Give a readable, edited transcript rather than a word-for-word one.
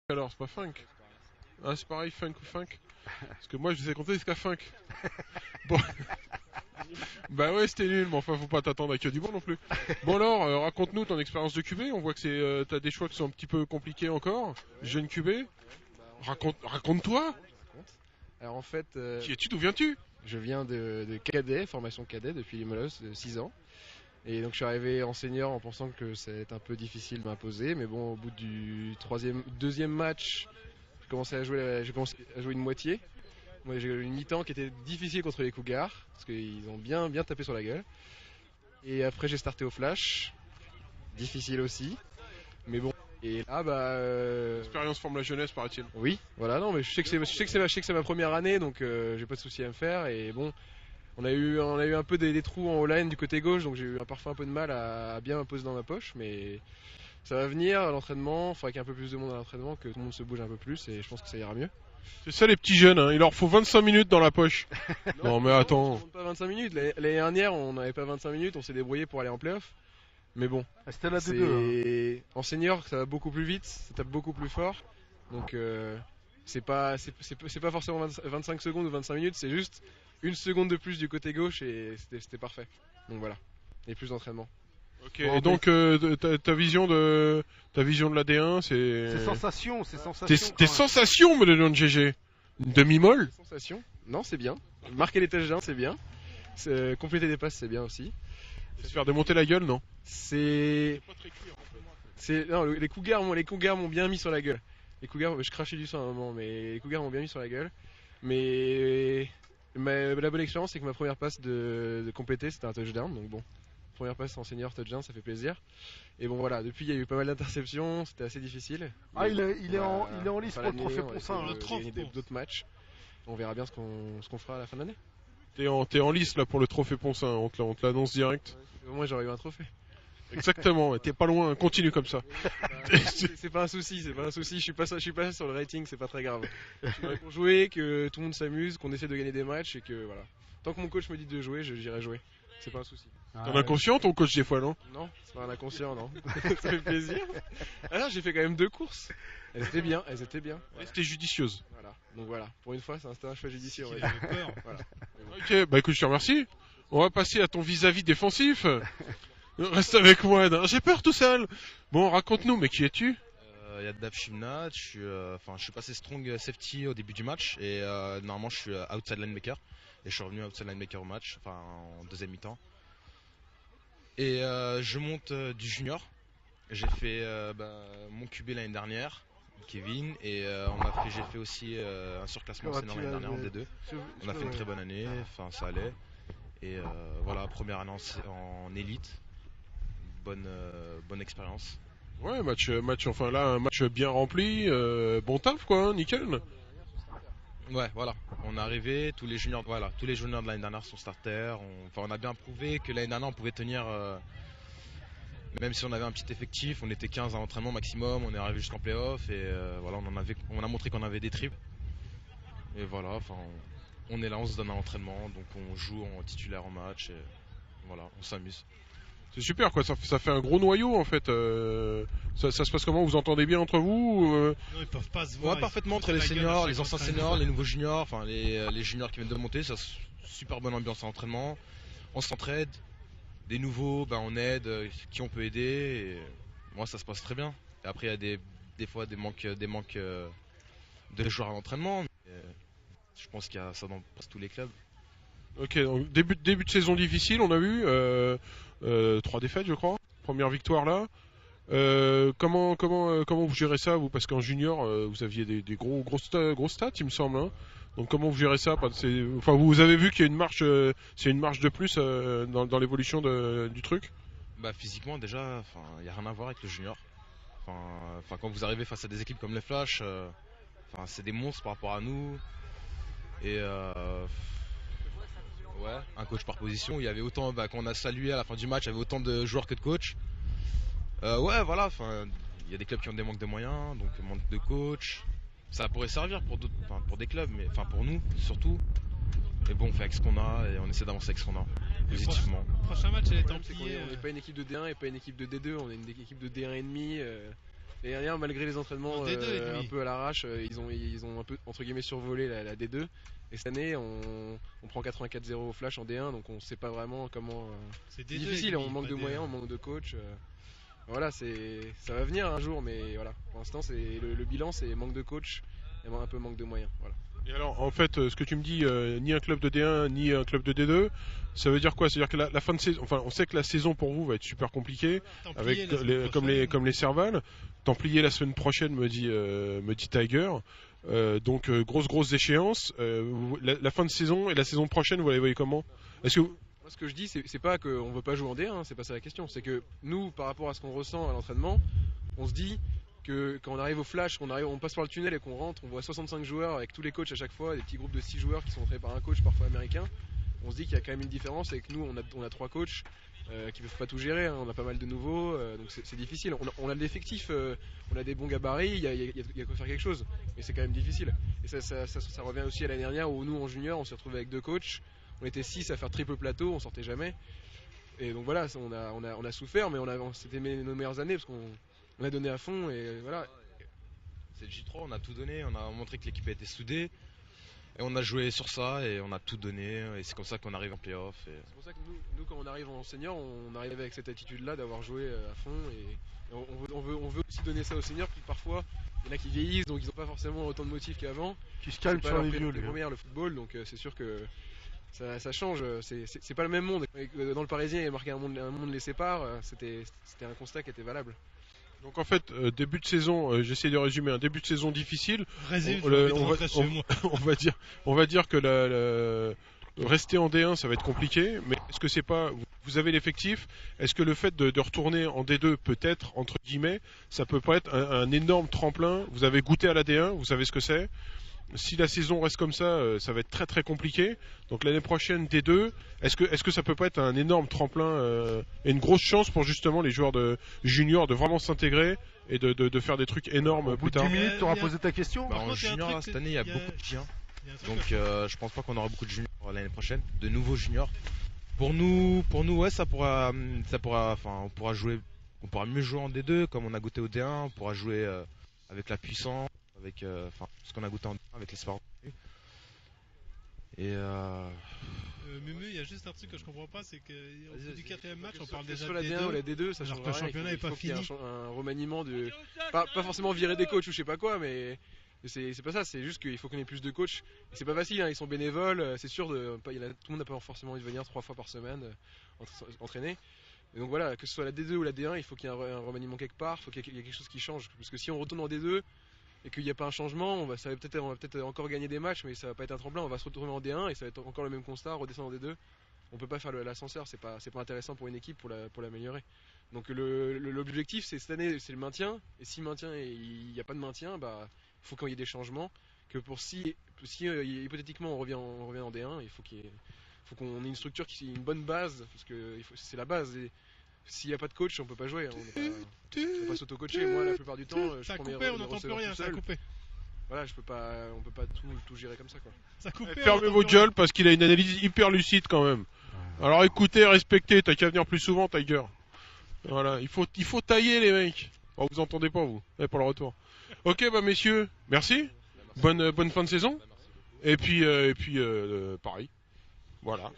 Alors, c'est pas funk. Ah, c'est pareil, funk ou funk. Parce que moi, je les ai comptés jusqu'à funk. Bon. Bah ouais, c'était nul, mais enfin, faut pas t'attendre à que du bon non plus. Bon alors, raconte-nous ton expérience de QB. On voit que t'as des choix qui sont un petit peu compliqués encore. Jeune QB. Raconte-toi. Alors en fait, Qui es-tu, d'où viens-tu? je viens de cadet, formation cadet depuis Limolos de 6 ans. Et donc je suis arrivé en senior en pensant que ça allait être un peu difficile de m'imposer. Mais bon, au bout du deuxième match, j'ai commencé à jouer une moitié. Moi j'ai eu une mi-temps qui était difficile contre les Cougars, parce qu'ils ont bien tapé sur la gueule. Et après j'ai starté au flash, difficile aussi. Mais bon, et là L'expérience forme la jeunesse, paraît-il. oui, voilà, non mais je sais que c'est ma première année, donc j'ai pas de souci à me faire. Et bon, on a eu un peu des trous en O-line du côté gauche, donc j'ai eu parfois un peu de mal à bien m'imposer dans ma poche, mais ça va venir à l'entraînement. Il faudra qu'il y ait un peu plus de monde à l'entraînement, que tout le monde se bouge un peu plus, et je pense que ça ira mieux. C'est ça les petits jeunes, hein. Il leur faut 25 minutes dans la poche. Non mais attends. On compte pas 25 minutes. L'année dernière, on n'avait pas 25 minutes, on s'est débrouillé pour aller en playoff. Mais bon, Ah, c'était la D2. en senior, ça va beaucoup plus vite, ça tape beaucoup plus fort. Donc c'est pas forcément 25 secondes ou 25 minutes, c'est juste une seconde de plus du côté gauche et c'était parfait. Donc voilà, et plus d'entraînement. Ok. Et donc ta vision de la D1, C'est c'est sensation, c'est sensation. tes quand même. sensations, me donne GG. Une demi-molle. Sensation? Non, c'est bien. Marquer les touchdowns, c'est bien. Compléter des passes, c'est bien aussi. Se faire démonter la gueule, non? Non, les Cougars m'ont bien mis sur la gueule. Les Cougars, je crachais du sang à un moment, mais les Cougars m'ont bien mis sur la gueule. Mais la bonne expérience, c'est que ma première passe de compléter, c'était un touchdown. Donc bon, première passe en senior touchdown, ça fait plaisir. Et bon voilà, depuis il y a eu pas mal d'interceptions, c'était assez difficile. Ah, Mais il est en lice fin pour le d'année, trophée on va Poncin. essayer de gagner d'autres matchs. On verra bien ce qu'on fera à la fin de l'année. T'es en lice là pour le trophée Poncin, on te l'annonce direct. Au moins j'aurais eu un trophée. Exactement, t'es pas loin, continue comme ça. C'est pas un souci, je suis pas sur le rating, c'est pas très grave. Je suis là pour jouer, que tout le monde s'amuse, qu'on essaie de gagner des matchs et que voilà. Tant que mon coach me dit de jouer, j'irai jouer. C'est pas un souci. T'es un inconscient ton coach des fois, non? Non, c'est pas un inconscient, non. Ça fait plaisir. Alors j'ai fait quand même 2 courses. Elles étaient bien. C'était judicieuse. Voilà. Donc voilà, pour une fois, c'était un choix judicieux. Il avait peur. Voilà. Ok, bah écoute, je te remercie. On va passer à ton vis-à-vis défensif. Reste avec moi, non, j'ai peur tout seul. Bon, raconte-nous, mais qui es-tu? Yadav Shimnat, je suis passé strong safety au début du match et normalement je suis outside linebacker et je suis revenu outside linebacker au match, enfin en deuxième mi-temps. Et je monte du junior. J'ai fait mon QB l'année dernière, Kevin, et j'ai fait aussi un surclassement senior l'année dernière en D2. On a fait une très bonne année, enfin ça allait. Et voilà, première année en élite, bonne expérience. Ouais, enfin là, un match bien rempli, bon taf quoi, hein, nickel. Ouais, voilà, on est arrivé, tous les juniors de l'année dernière sont starters. On a bien prouvé que l'année dernière on pouvait tenir, même si on avait un petit effectif, on était 15 à l'entraînement maximum, on est arrivé jusqu'en playoff et voilà, on a montré qu'on avait des tripes. Et voilà, enfin, on est là, on se donne à l'entraînement, donc on joue en titulaire en match et voilà, on s'amuse. C'est super quoi, ça fait un gros noyau en fait. Ça se passe comment? Vous entendez bien entre vous? Non, ils peuvent pas se On voir. voit parfaitement entre les seniors, les anciens seniors, les nouveaux juniors, enfin les juniors qui viennent de monter, ça super bonne ambiance à l'entraînement. On s'entraide, des nouveaux, on aide, qui on peut aider. Et moi ça se passe très bien. Et après il y a des fois des manques de joueurs à l'entraînement. Je pense qu'il y a ça dans presque tous les clubs. Ok, donc début de saison difficile, on a vu 3 défaites je crois. Première victoire là. Comment vous gérez ça vous? Parce qu'en junior vous aviez des gros stats il me semble. Hein. Donc comment vous gérez ça? Enfin vous avez vu qu'il y a une marche, c'est une marche de plus dans l'évolution du truc. Physiquement déjà, il n'y a rien à voir avec le junior. Enfin quand vous arrivez face à des équipes comme les Flash, c'est des monstres par rapport à nous. Et ouais, un coach par position. Il y avait autant, quand on a salué à la fin du match, il y avait autant de joueurs que de coachs. Ouais, voilà. Il y a des clubs qui ont des manques de moyens, donc manque de coach. Ça pourrait servir pour d'autres, pour des clubs, mais pour nous surtout. Mais bon, on fait avec ce qu'on a et on essaie d'avancer avec ce qu'on a positivement. Le prochain match, elle est C'est qu'on templier. n'est pas une équipe de D1 et pas une équipe de D2, on est une équipe de D1 et demi. Et dernière, malgré les entraînements En D2, lui. un peu à l'arrache, ils ont un peu entre guillemets survolé la D2. Et cette année, on prend 84-0 au flash en D1, donc on sait pas vraiment comment. C'est C'est D2 difficile, et lui, on manque pas de D1. moyens, on manque de coach. Voilà, ça va venir un jour, mais voilà. Pour l'instant, le bilan, c'est manque de coach et un peu manque de moyens. Voilà. Et alors, en fait, ce que tu me dis, ni un club de D1, ni un club de D2, ça veut dire quoi? C'est-à-dire que la fin de saison, enfin, on sait que la saison pour vous va être super compliquée, Templier avec la semaine prochaine. comme les Serval. Templier la semaine prochaine, me dit Tiger. Donc, grosse échéance. La fin de saison et la saison prochaine, vous la voyez comment? Est-ce que vous- Moi, ce que je dis, c'est pas qu'on veut pas jouer en D1, c'est pas ça la question. C'est que nous, par rapport à ce qu'on ressent à l'entraînement, on se dit que quand on arrive au flash, on passe par le tunnel et qu'on rentre, on voit 65 joueurs avec tous les coachs à chaque fois, des petits groupes de 6 joueurs qui sont entraînés par un coach parfois américain. On se dit qu'il y a quand même une différence et que nous, on a 3 coachs qui peuvent pas tout gérer, hein. On a pas mal de nouveaux, donc c'est difficile. On a de l'effectif, on a des bons gabarits, il y a quoi faire quelque chose, mais c'est quand même difficile. Et ça revient aussi à l'année dernière où nous, en junior, on s'est retrouvé avec 2 coachs. On était 6 à faire triple plateau, on sortait jamais. Et donc voilà, on a souffert, mais c'était nos meilleures années parce qu'on a donné à fond et voilà. C'est le J3, on a tout donné, on a montré que l'équipe était soudée. Et on a joué sur ça et on a tout donné. Et c'est comme ça qu'on arrive en playoff. C'est pour ça que nous, quand on arrive en senior, on arrive avec cette attitude-là d'avoir joué à fond. Et on veut aussi donner ça aux seniors. Puis parfois, il y en a qui vieillissent, donc ils n'ont pas forcément autant de motifs qu'avant. Qui se calme C'est pas sur leur les vieux, lui. première, le football, donc c'est sûr que ça change. C'est pas le même monde. Et dans le Parisien, il y a marqué un monde les sépare. C'était un constat qui était valable. Donc en fait, début de saison, j'essaie de résumer, un début de saison difficile. Résume, On- j'ai le- envie de on va- rentrer chez moi. on va dire que rester en D1 ça va être compliqué, mais est-ce que c'est pas, vous avez l'effectif, est-ce que le fait de retourner en D2 peut-être, entre guillemets, ça peut pas être un énorme tremplin? Vous avez goûté à la D1, vous savez ce que c'est. Si la saison reste comme ça, ça va être très compliqué. Donc l'année prochaine D2, est-ce que ça peut pas être un énorme tremplin et une grosse chance pour justement les joueurs de juniors de vraiment s'intégrer et de faire des trucs énormes Au bout plus de tard? 10 minutes, tu auras Bien. posé ta question. Bah, Par en contre, il y a un junior, truc, là, cette année, il y a il y a- beaucoup de chiens. Il y a un truc Donc à- je pense pas qu'on aura beaucoup de juniors l'année prochaine, de nouveaux juniors. Pour nous ouais, on pourra jouer, on pourra mieux jouer en D2 comme on a goûté au D1, on pourra jouer avec la puissance, avec ce qu'on a goûté en D1 avec l'espoir. Et Mumu, il y a juste un truc que je comprends pas, c'est qu'au bout du 4ème match, on parle Que ce déjà soit la de D1 ou la D2. D2, ça alors change que le rien. championnat est pas qu'il y ait fini. un remaniement de. Pas forcément virer des coachs ou je sais pas quoi, mais c'est pas ça, c'est juste qu'il faut qu'on ait plus de coachs. Et c'est pas facile, hein, ils sont bénévoles, c'est sûr, tout le monde n'a pas forcément envie de venir 3 fois par semaine entraîner. Et donc voilà, que ce soit la D2 ou la D1, il faut qu'il y ait un remaniement quelque part, il faut qu'il y ait quelque chose qui change. Parce que si on retourne en D2 et qu'il n'y a pas un changement, on va peut-être encore gagner des matchs, mais ça va pas être un tremplin, on va se retourner en D1 et ça va être encore le même constat, redescendre en D2. On peut pas faire l'ascenseur, c'est pas intéressant pour une équipe pour l'améliorer. Donc l'objectif c'est cette année c'est le maintien, et si maintien il n'y a pas de maintien, bah il faut qu'il y ait des changements. Que pour si hypothétiquement on revient en D1, il faut qu'on ait une structure qui une bonne base, parce que c'est la base. Et s'il n'y a pas de coach, on peut pas jouer, hein, on peut pas s'auto-coacher. Moi la plupart du temps, je Ça a prends coupé, mes on n'entend plus receveurs rien, tout ça a seul. coupé. Voilà, on peut pas tout gérer comme ça quoi. Ça a coupé. on Fermez n'entend vos plus rien. gueules parce qu'il a une analyse hyper lucide quand même. Alors écoutez, respectez, t'as qu'à venir plus souvent, Tiger. Voilà, il faut tailler les mecs. Oh, vous entendez pas vous, pour le retour. Ok, bah messieurs, merci. Bonne fin de saison. Et puis pareil. Voilà.